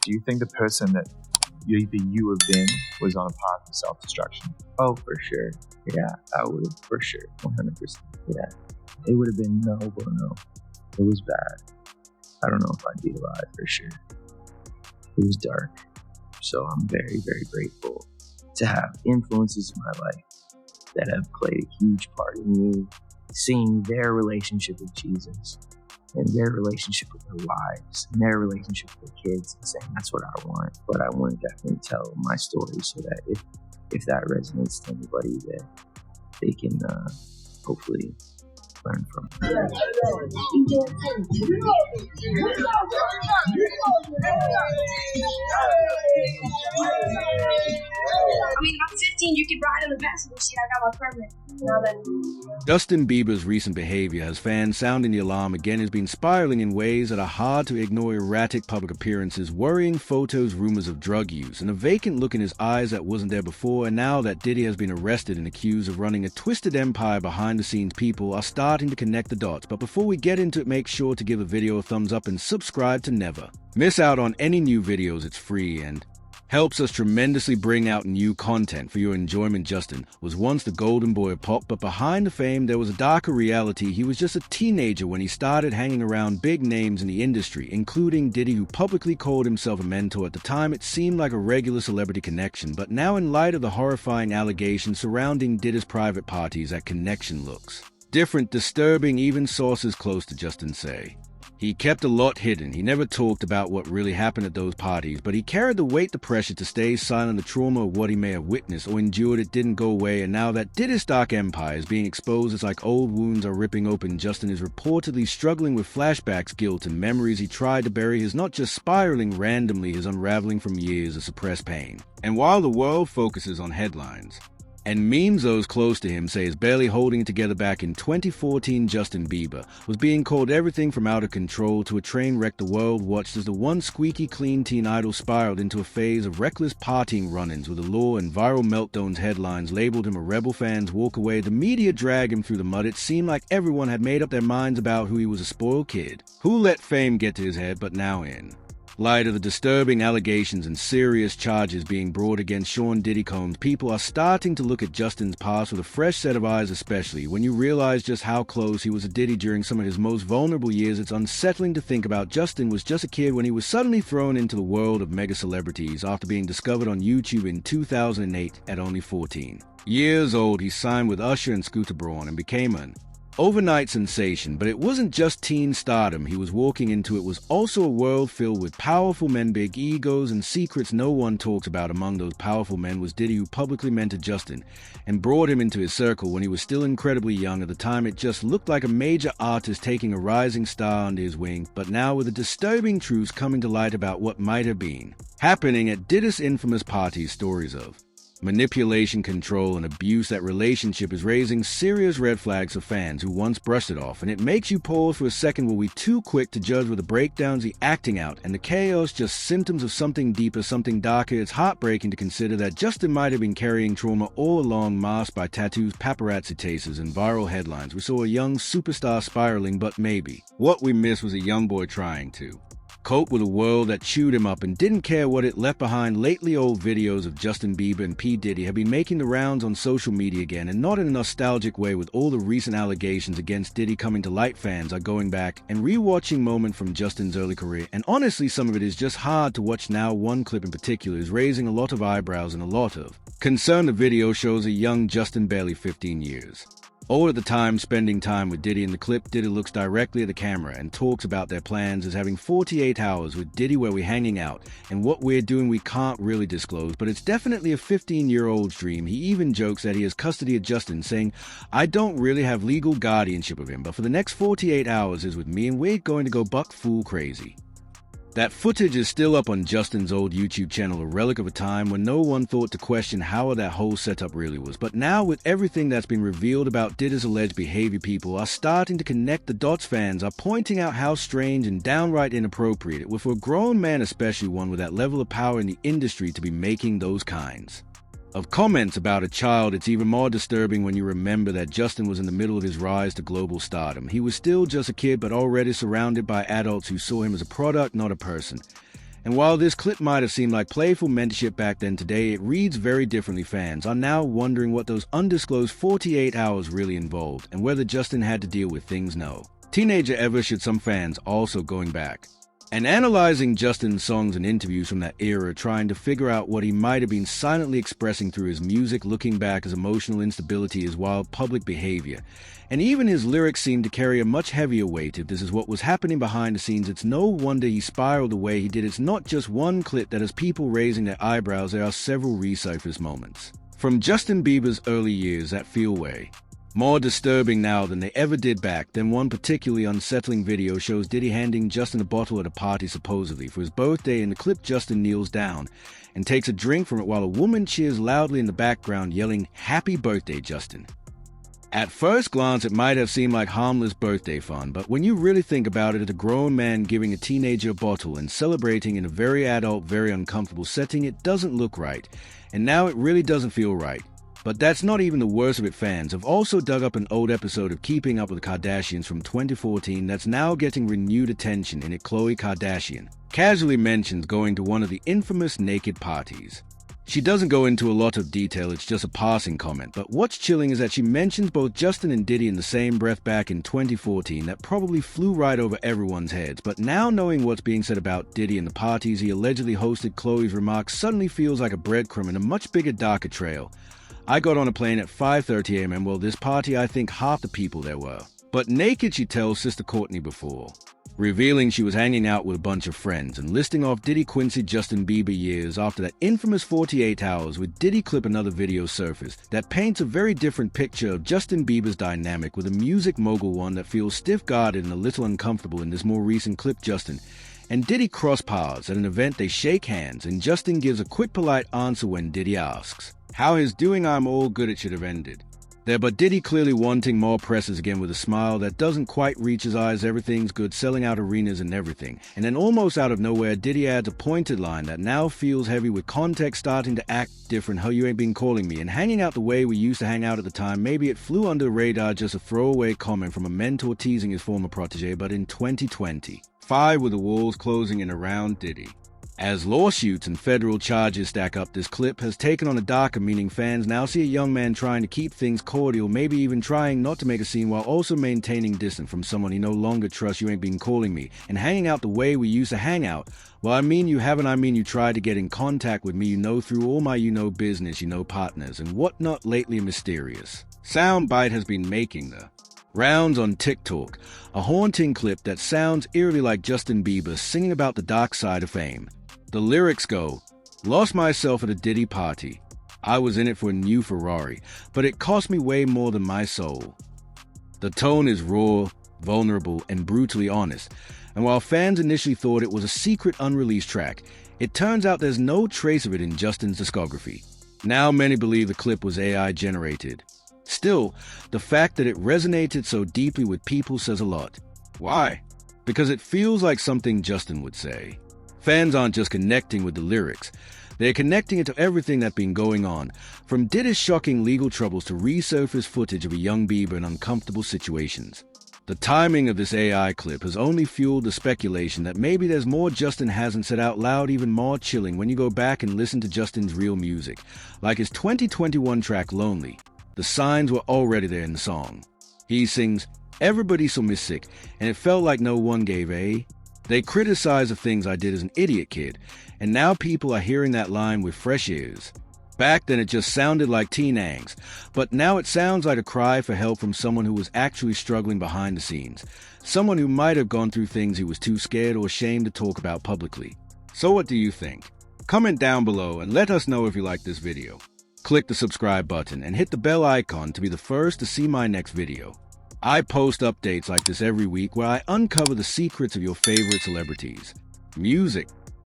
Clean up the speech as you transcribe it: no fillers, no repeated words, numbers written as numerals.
Do you think the person that you have been was on a path of self-destruction? Oh, for sure. Yeah, I would have, for sure. 100%. Yeah. It would have been no bueno. It was bad. I don't know if I'd be alive for sure. It was dark. So I'm very, very grateful to have influences in my life that have played a huge part in me seeing their relationship with Jesus and their relationship with their wives and their relationship with their kids, and saying that's what I want. But I want to definitely tell my story so that if that resonates to anybody, that they can hopefully learn from. I mean, I'm 15, you can ride in the passenger seat. I got my permit. Now that Justin Bieber's recent behavior has fans sounding the alarm again. Has been spiraling in ways that are hard to ignore. Erratic public appearances, worrying photos, rumors of drug use, and a vacant look in his eyes that wasn't there before. And now that Diddy has been arrested and accused of running a twisted empire behind the scenes, people are starting to connect the dots. But before we get into it, make sure to give the video a thumbs up and subscribe to never miss out on any new videos. It's free and helps us tremendously bring out new content for your enjoyment. Justin was once the golden boy of pop, but behind the fame there was a darker reality. He was just a teenager when he started hanging around big names in the industry, including Diddy, who publicly called himself a mentor. At the time it seemed like a regular celebrity connection, but now in light of the horrifying allegations surrounding Diddy's private parties, that connection looks different, disturbing. Even sources close to Justin say he kept a lot hidden. He never talked about what really happened at those parties, but he carried the weight, the pressure to stay silent. The trauma of what he may have witnessed or endured, it didn't go away, and now that Diddy's dark empire is being exposed, it's like old wounds are ripping open. Justin is reportedly struggling with flashbacks, guilt, and memories he tried to bury. His not just spiraling randomly, his unraveling from years of suppressed pain. And while the world focuses on headlines and memes, those close to him say is barely holding it together. Back in 2014, Justin Bieber was being called everything from out of control to a train wreck. The world watched as the once squeaky clean teen idol spiraled into a phase of reckless partying run-ins with the law and viral meltdowns. Headlines labeled him a rebel, fans walk away, the media drag him through the mud. It seemed like everyone had made up their minds about who he was, a spoiled kid who let fame get to his head. But now, in light of the disturbing allegations and serious charges being brought against Sean Diddy Combs, people are starting to look at Justin's past with a fresh set of eyes, especially when you realize just how close he was to Diddy during some of his most vulnerable years. It's unsettling to think about. Justin was just a kid when he was suddenly thrown into the world of mega celebrities after being discovered on YouTube in 2008 at only 14 years old. He signed with Usher and Scooter Braun and became an overnight sensation. But it wasn't just teen stardom he was walking into. It was also a world filled with powerful men, big egos, and secrets no one talks about. Among those powerful men was Diddy, who publicly mentored Justin and brought him into his circle when he was still incredibly young. At the time it just looked like a major artist taking a rising star under his wing, but now with the disturbing truths coming to light about what might have been happening at Diddy's infamous parties, stories of manipulation, control, and abuse, that relationship is raising serious red flags for fans who once brushed it off. And it makes you pause for a second. Were we too quick to judge? Were the breakdowns, the acting out, and the chaos just symptoms of something deeper, something darker? It's heartbreaking to consider that Justin might have been carrying trauma all along, masked by tattoos, paparazzi chases, and viral headlines. We saw a young superstar spiraling, but maybe what we missed was a young boy trying to cope with a world that chewed him up and didn't care what it left behind. Lately, old videos of Justin Bieber and P. Diddy have been making the rounds on social media again, and not in a nostalgic way. With all the recent allegations against Diddy coming to light, fans are going back and re-watching moments from Justin's early career, and honestly some of it is just hard to watch now. One clip in particular is raising a lot of eyebrows and a lot of concern. The video shows a young Justin, barely 15 years old at the time, spending time with Diddy. In the clip, Diddy looks directly at the camera and talks about their plans as having 48 hours with Diddy where we're hanging out, and what we're doing we can't really disclose, but it's definitely a 15-year-old's dream. He even jokes that he has custody of Justin, saying, "I don't really have legal guardianship of him, but for the next 48 hours is with me and we're going to go buck fool crazy." That footage is still up on Justin's old YouTube channel, a relic of a time when no one thought to question how that whole setup really was. But now, with everything that's been revealed about Diddy's alleged behavior, people are starting to connect the dots. Fans are pointing out how strange and downright inappropriate it was for a grown man, especially one with that level of power in the industry, to be making those kinds of comments about a child. It's even more disturbing when you remember that Justin was in the middle of his rise to global stardom. He was still just a kid, but already surrounded by adults who saw him as a product, not a person. And while this clip might have seemed like playful mentorship back then, today it reads very differently. Fans are now wondering what those undisclosed 48 hours really involved and whether Justin had to deal with things. No. Teenager ever, should some fans also going back and analyzing Justin's songs and interviews from that era, trying to figure out what he might have been silently expressing through his music. Looking back, his emotional instability, his wild public behavior, and even his lyrics seem to carry a much heavier weight. If this is what was happening behind the scenes, it's no wonder he spiraled the way he did. It's not just one clip that has people raising their eyebrows. There are several resurfaced moments from Justin Bieber's early years that feel way more disturbing now than they ever did back then. One particularly unsettling video shows Diddy handing Justin a bottle at a party supposedly for his birthday. In the clip, Justin kneels down and takes a drink from it while a woman cheers loudly in the background, yelling, "Happy birthday, Justin." At first glance, it might have seemed like harmless birthday fun, but when you really think about it, it's a grown man giving a teenager a bottle and celebrating in a very adult, very uncomfortable setting. It doesn't look right, and now it really doesn't feel right. But that's not even the worst of it. Fans have also dug up an old episode of Keeping Up with the Kardashians from 2014 that's now getting renewed attention. In it, Khloe Kardashian casually mentions going to one of the infamous naked parties. She doesn't go into a lot of detail, it's just a passing comment, but what's chilling is that she mentions both Justin and Diddy in the same breath back in 2014. That probably flew right over everyone's heads, but now knowing what's being said about Diddy and the parties he allegedly hosted, Khloe's remarks suddenly feels like a breadcrumb in a much bigger, darker trail. I got on a plane at 5:30 a.m. and well, this party, I think half the people there were but naked, she tells sister Courtney before revealing she was hanging out with a bunch of friends, and listing off Diddy, Quincy, Justin Bieber years after that infamous 48 hours with Diddy clip. Another video surfaced that paints a very different picture of Justin Bieber's dynamic with a music mogul, one that feels stiff-guarded and a little uncomfortable. In this more recent clip, Justin and Diddy cross paths at an event. They shake hands and Justin gives a quick polite answer when Diddy asks how he's doing. "I'm all good, it should have ended there," but Diddy clearly wanting more presses again with a smile that doesn't quite reach his eyes. "Everything's good," selling out arenas and everything. And then almost out of nowhere, Diddy adds a pointed line that now feels heavy with context starting to act different. "How you ain't been calling me and hanging out the way we used to hang out at the time." Maybe it flew under the radar, just a throwaway comment from a mentor teasing his former protege. But in 2025, with the walls closing in around Diddy as lawsuits and federal charges stack up, this clip has taken on a darker meaning. Fans now see a young man trying to keep things cordial, maybe even trying not to make a scene while also maintaining distance from someone he no longer trusts. "You ain't been calling me and hanging out the way we used to hang out." Well, I mean you haven't. I mean you tried to get in contact with me, through all my business, partners and whatnot. Lately, a mysterious soundbite has been making the rounds on TikTok, a haunting clip that sounds eerily like Justin Bieber singing about the dark side of fame. The lyrics go, "Lost myself at a Diddy party. I was in it for a new Ferrari, but it cost me way more than my soul." The tone is raw, vulnerable, and brutally honest. And while fans initially thought it was a secret unreleased track, it turns out there's no trace of it in Justin's discography. Now many believe the clip was AI generated. Still, the fact that it resonated so deeply with people says a lot. Why? Because it feels like something Justin would say. Fans aren't just connecting with the lyrics, they're connecting it to everything that's been going on, from Diddy's shocking legal troubles to resurfaced footage of a young Bieber in uncomfortable situations. The timing of this AI clip has only fueled the speculation that maybe there's more Justin hasn't said out loud. Even more chilling when you go back and listen to Justin's real music, like his 2021 track Lonely. The signs were already there in the song. He sings, "Everybody's so sick," and it felt like no one gave a. They criticize the things I did as an idiot kid, and now people are hearing that line with fresh ears. Back then it just sounded like teen angst, but now it sounds like a cry for help from someone who was actually struggling behind the scenes, someone who might have gone through things he was too scared or ashamed to talk about publicly. So what do you think? Comment down below and let us know if you like this video. Click the subscribe button and hit the bell icon to be the first to see my next video. I post updates like this every week where I uncover the secrets of your favorite celebrities, music,